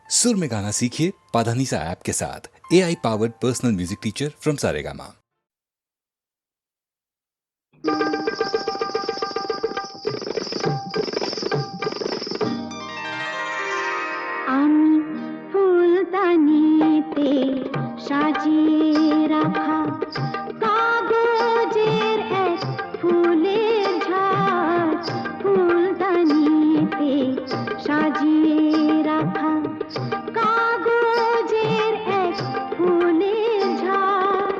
सुर में गाना सीखिए पाधानीसा ऐप के साथ। AI powered personal music teacher from Saregama. আমি ফুলদানিতে সাজিয়ে রাখা কাগজের এক ফুলের ঝাড়, ফুলদানিতে সাজিয়ে রাখা কাগজের এক ফুলের ঝাড়,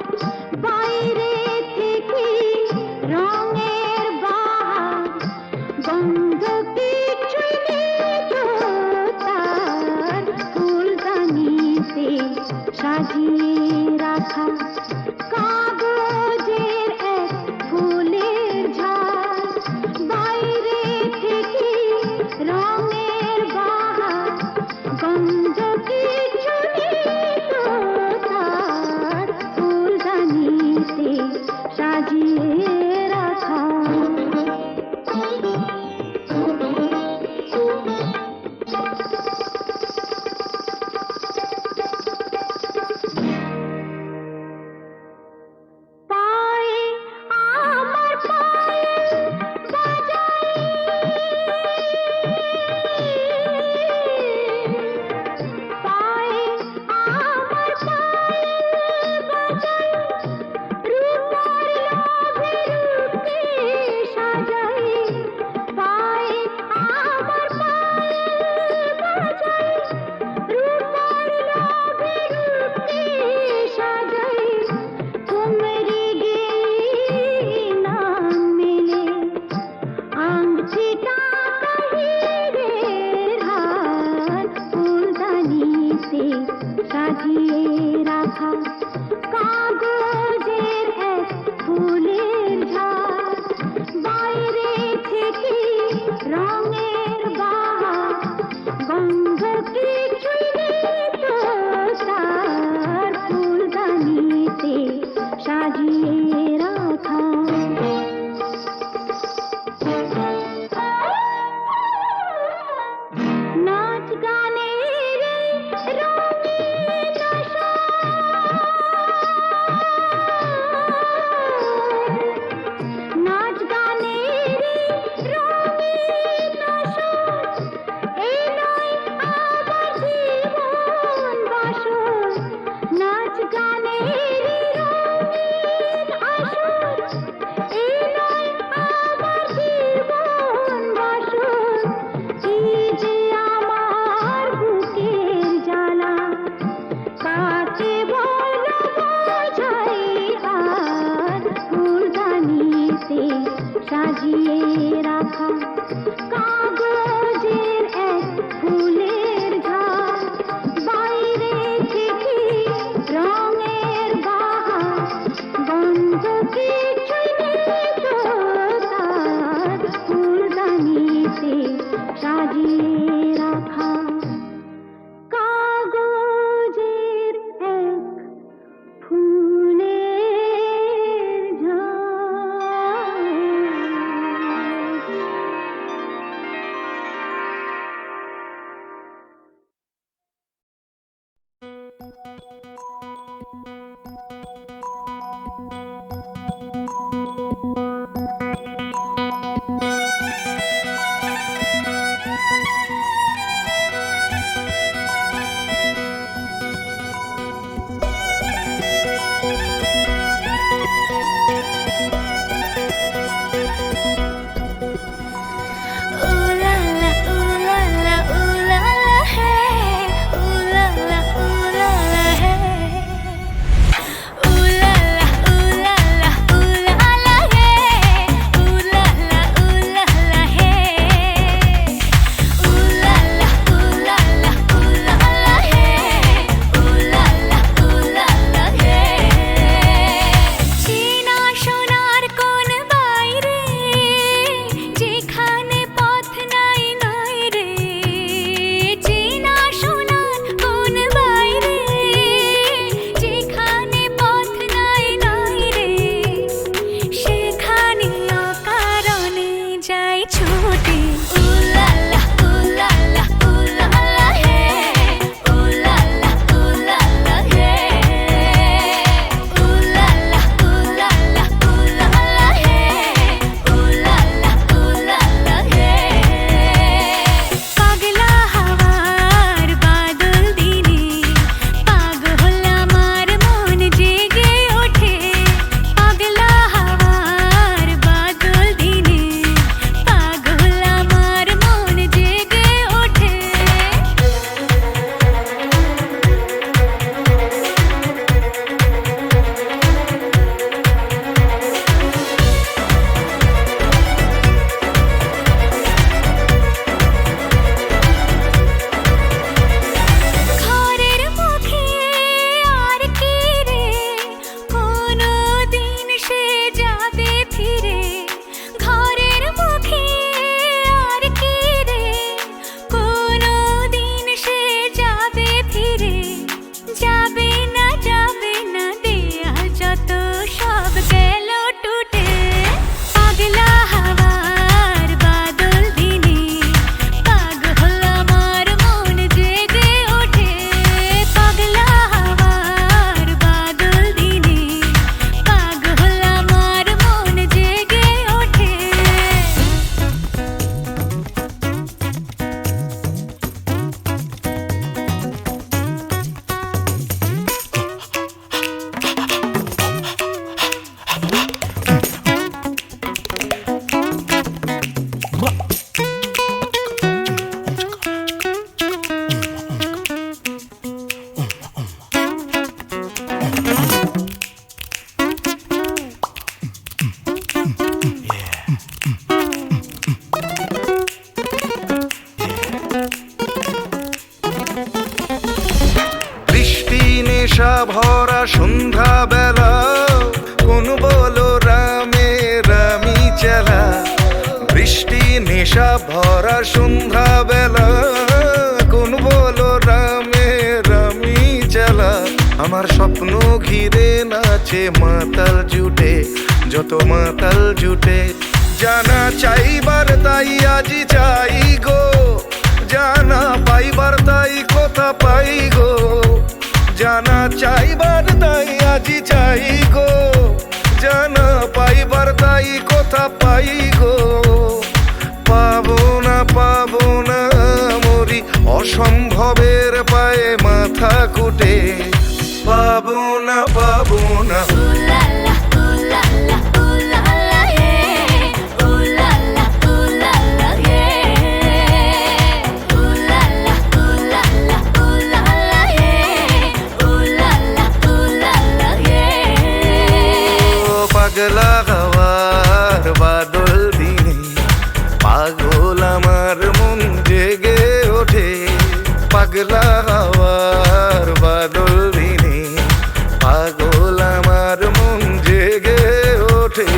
বাইরে থেকে রঙের বাহার, গন্ধ কিছুই নেই তো তার, ফুলদানিতে সাজিয়ে রাখা কাগজের এক ফুলের ঝাড়, বাইরে থেকে রঙের বাহার, গন্ধ কিছু নেই তো তার, ফুলদানিতে সাজিয়ে রাখা। পায়ে আমার পায়েল বাজাই, পায়ে আমার পায়েল বাজাই, রূপার লোভে রূপকে সাজাই, পায়ে আমার পায়েল বাজাই, রূপার লোভে রূপকে সাজাই, তোমরি গেয়ে নাম মেলে আংটিটা হিরের হার, ফুলদানিতে সাজিয়ে রাখা কাগজের এক ফুলের ঝাড়, বাইরে থেকে রঙের বাহার, গন্ধ কিছুই নেই তো তার, ফুলদানিতে সাজিয়ে রাখা। নাচ গানের রঙিন আসর, নাচ গানের রঙিন আসর, এই নয় আমার জীবন বাসর, নাচ গানের রঙিন আসর, এই নয় আমার জীবন বাসর, এই যে আমার বুকের জ্বালা, কাকে বলো বোঝাই আর, ফুলদানিতে সাজিয়ে রাখা কাগজের এক ফুলের ঝাড়, বাইরে থেকে রঙের বাহার, গন্ধ কিছুই নেই তো তার, ফুলদানিতে সাজিয়ে রাখা কাগজের এক ফুলের ঝাড়। নেশা ভরা সন্ধ্যা বেলা কোন বলো রামে রামি চেলা বৃষ্টি নেশা ভরা সন্ধ্যা বেলা কোন বলো রামে রামি চেলা আমার স্বপ্ন ঘিরে নাচে মাতাল জুটে যত মাতাল জুটে জানা চাইবার তাই আজি চাই গো জানা পাইবার তাই কথা পাই গো জানা চাইবার তাই আজি চাই গো জানা পাইবার তাই কথা পাই গো পাবো না মরি অসম্ভবের পায়ে মাথা কুটে পাবো না পাগলা হওয়ার বাদল দিনে পাগল আমার মন জেগে ওঠে পাগলা হওয়ার বাদল দিনে পাগল আমার মন জেগে ওঠে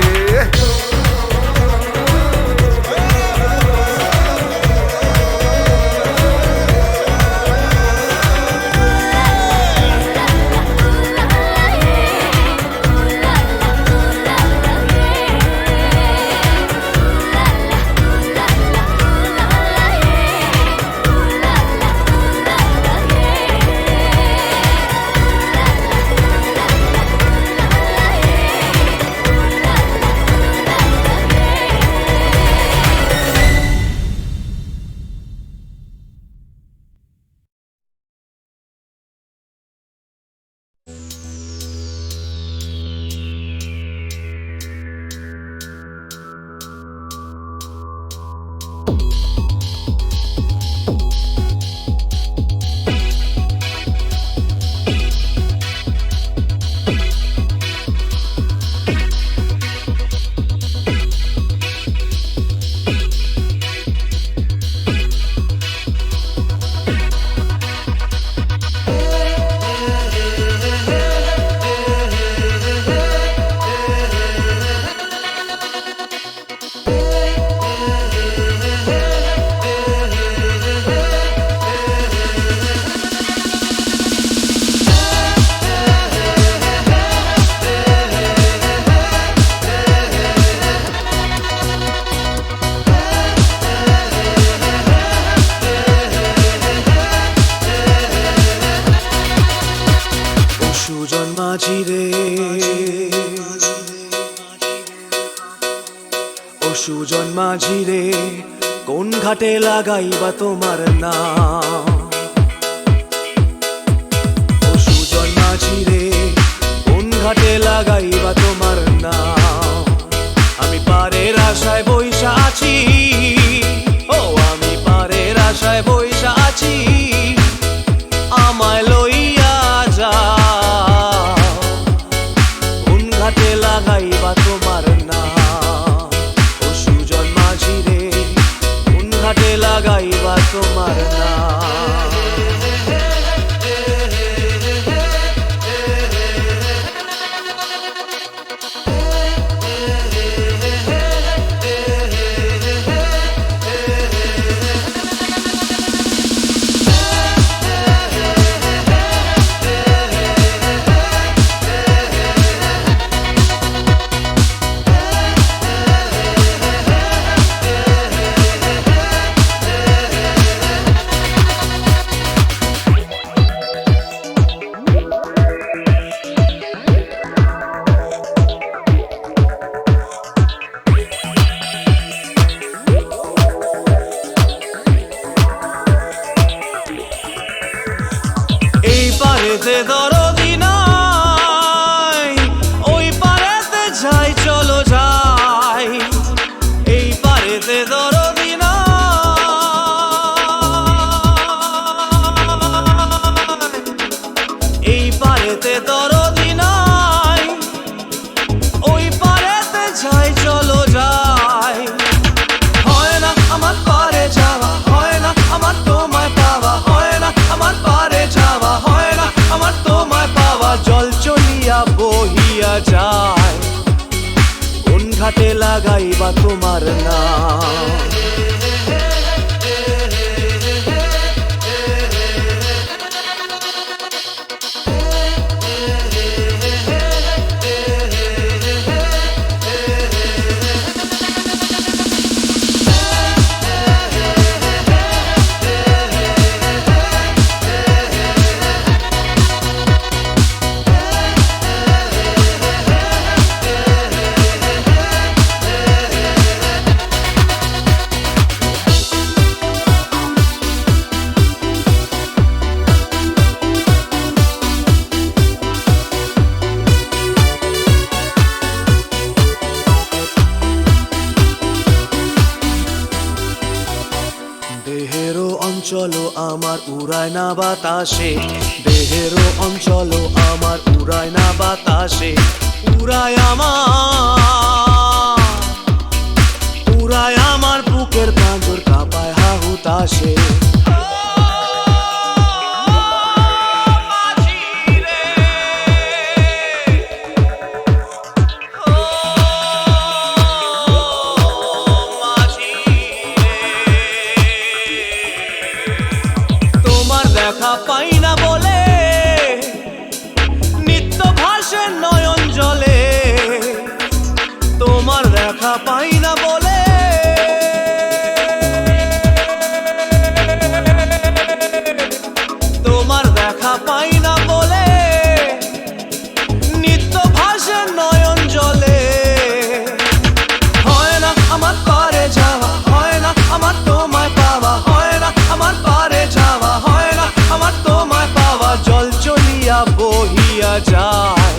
সুজন মাঝি রে কোন ঘাটে লাগাইবা তোমার নাম ও সুজন মাঝি রে কোন ঘাটে লাগাইবা তোমার নাম আমি পারের আশায় বইসা আছি ও আমি পারের আশায় বইসা আছি আমায় লইয়া যাও কোন ঘাটে লাগাইবা তোমার নাম ঘাটে লাগাইবা তোমার নাম পারেতে দরদি নাই ওই পারেতে যাই চলো যাই এই পারেতে দরদি নাই এই পারেতে দরদি নাই ওই পারেতে যাই চলো যাই হয় না আমার পারে যাওয়া হয় না আমার তোমায় পাওয়া হয় না আমার পারে যাওয়া হয় না আমার তোমায় পাওয়া লাগাইবা তোমার নাম। দেহেরও অঞ্চল আমার উড়ায় না বাতাসে, দেহেরও অঞ্চল আমার উড়ায় না বাতাসে, উড়ায় আমার বুকের পাঁজর কাঁপায় হাহুতাসে। দেখা পাই না বলে নিত্য ভাসে নয়ন জলে, তোমার দেখা পাই না বলে তোমার দেখা পাই না বলে নিত্য ভাসে নয়ন জলে। হয় না আমার পারে যাওয়া, হয় না আমার তোমায় পাওয়া, হয় না আমার পারে যাওয়া, হয় না আমার তোমায় পাওয়া। জল চলিয়া বহিয়া যায়,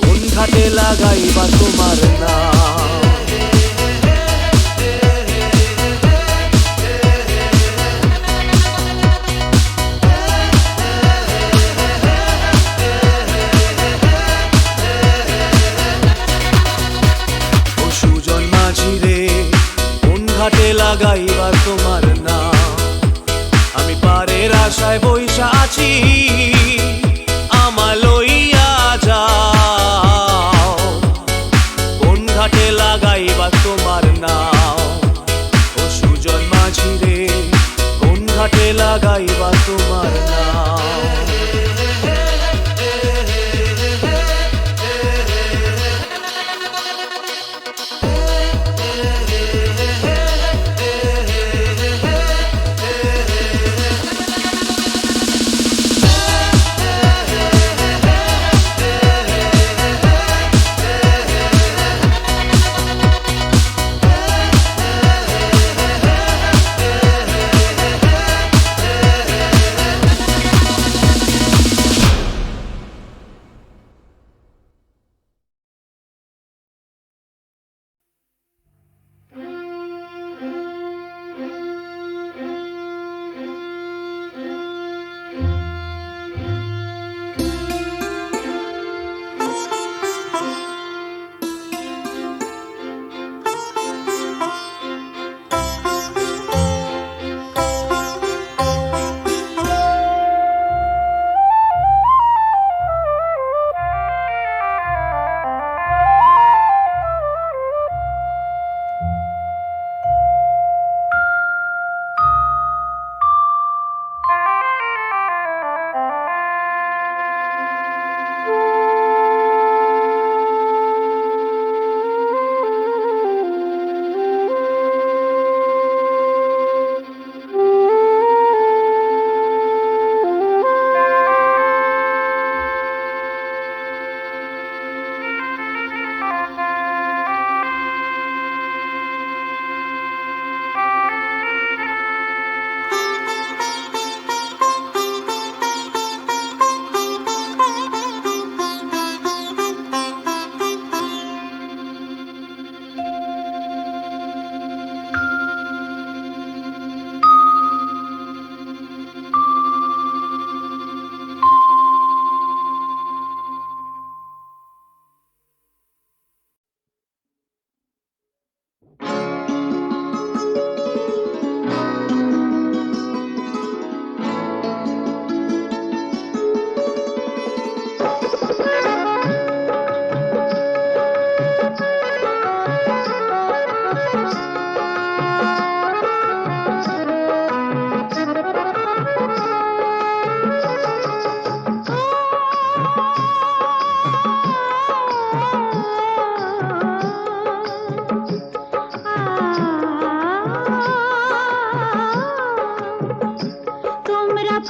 কোন ঘাটে লাগাইবা তোমার নাম। ও সুজন মাঝি রে, কোন ঘাটে লাগাইবা তোমার নাম। আমি পারের আশায় বইসা আছি, আমায় লইয়া যাও, কোন ঘাটে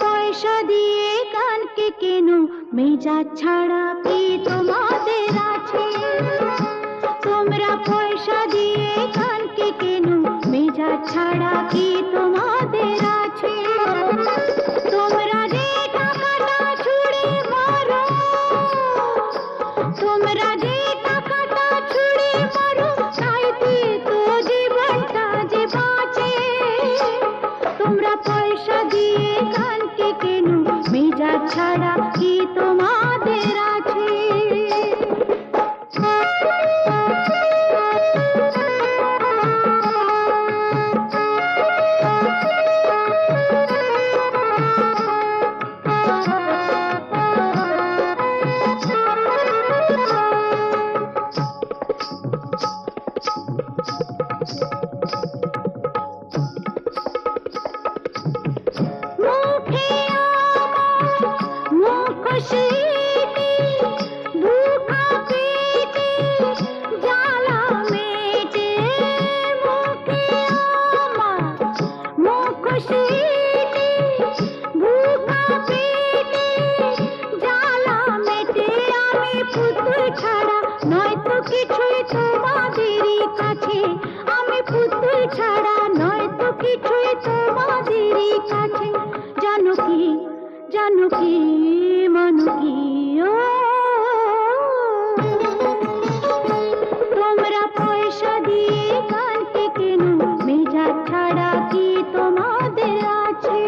পয়সা দিয়ে গানকে কেন মেজাজ ছাড়া কি তোমাদের আছে তোমরা পয়সা দিয়ে গানকে কেন মেজাজ ছাড়া কি তোমাদের আছে তোমরা যে টাকাটা ছুড়ে মারো তোমরা যে টাকাটা ছুড়ে মারো তাইতে তো জীবনটা যে বাঁচে তোমরা পয়সা দিয়ে গানকে কেন মেজাজ ছাড়া কি তোমাদের আছে মুখে আমার মুখশ্রীতে দুঃখা পেটে জ্বালা মেটে মুখে আমার মুখশ্রীতে দুঃখা পেটে জ্বালা মেটে আমি পুতুল ছাড়া নয়তো কিছুই তোমাদেরই কাছে আমি পুতুল ছাড়া নয়তো কিছুই তোমাদেরই কাছে জানো কি মানো কি ও তোমরা পয়সা দিয়ে গানকে কেন মেজাজ ছাড়া কি তোমাদের আছে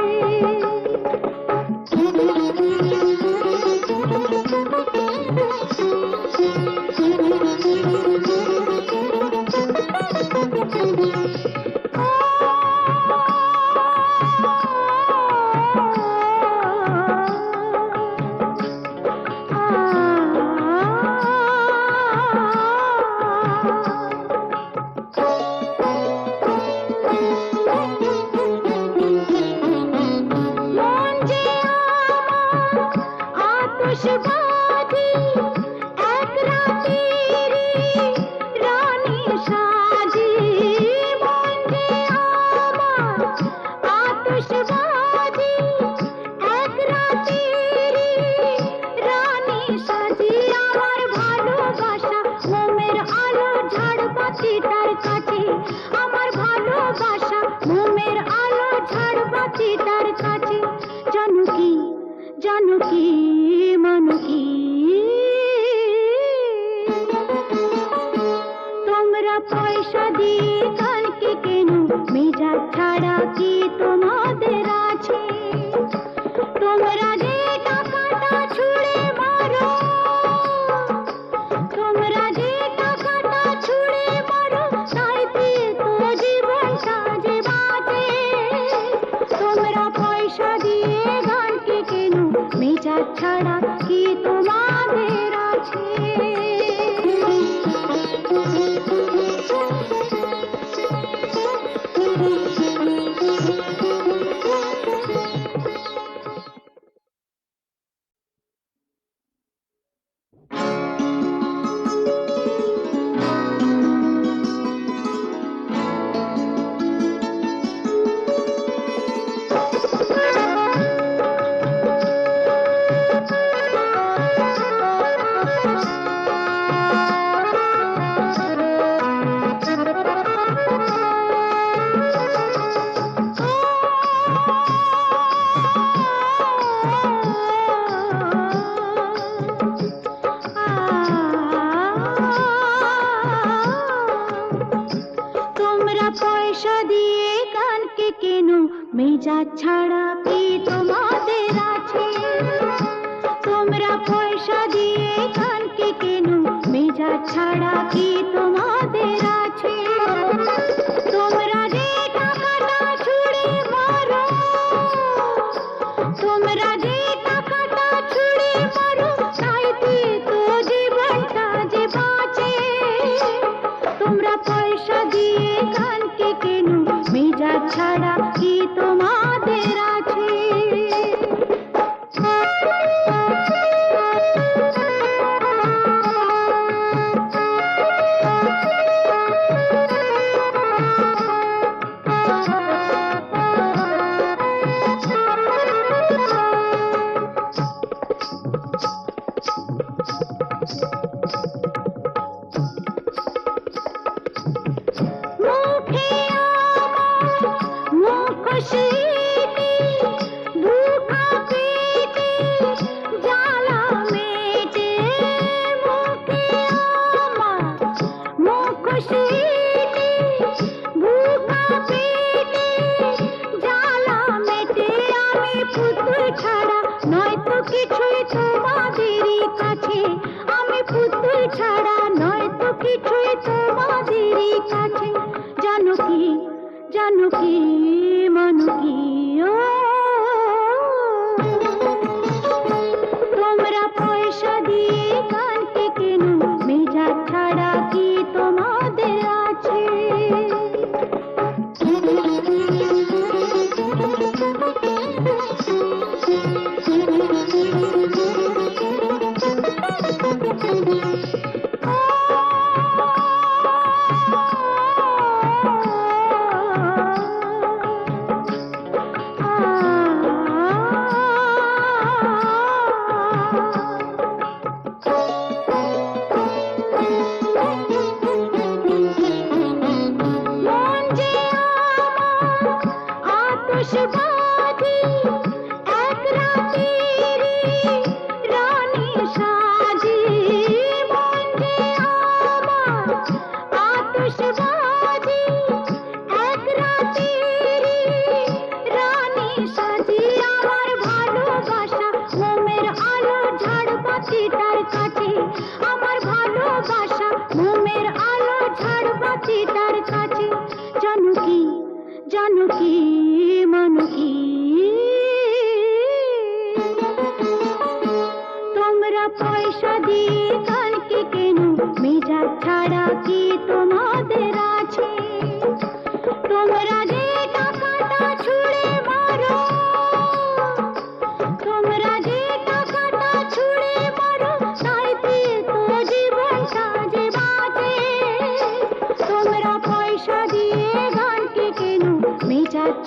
মন যে আমার আতশবাজি এক রাতেরই রানী সাজি মন যে আমার আতশবাজি এক রাতেরই রানী সাজি আমার ভালোবাসা মোমের আলো ঝাড়বাতিটার কাছে আমার ভালোবাসা মোমের আলো ঝাড়বাতিটার কাছে জানো কি মানো কি তোমরা পয়সা দিয়ে গানকে কেন মেজাজ ছাড়া কি তোমাদের আছে তোমরা যে টাকাটা ছুড়ে মারো তোমরা যে টাকাটা ছুড়ে মারো তাইতে তো জীবনটা যে বাঁচে তোমরা পয়সা দিয়ে গানকে কেন মেজাজ ছাড়া কি তোমাদের আছে পয়সা দিয়ে গানকে কেন মেজাজ ছাড়া কি তোমাদের আছে তোমরা পয়সা দিয়ে গানকে কেন মেজাজ ছাড়া কি তোমাদের আছে তোমরা যে টাকাটা ছুড়ে মারো তোমরা যে টাকাটা ছুড়ে মারো তাইতে তো জীবনটা যে বাঁচে তোমরা পয়সা দিয়ে গানকে কেন মেজাজ ছাড়া কি তোমাদের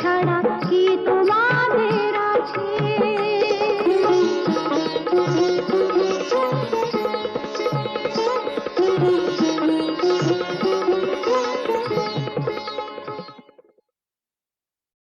ছাড়া কি তোমাদের আছে?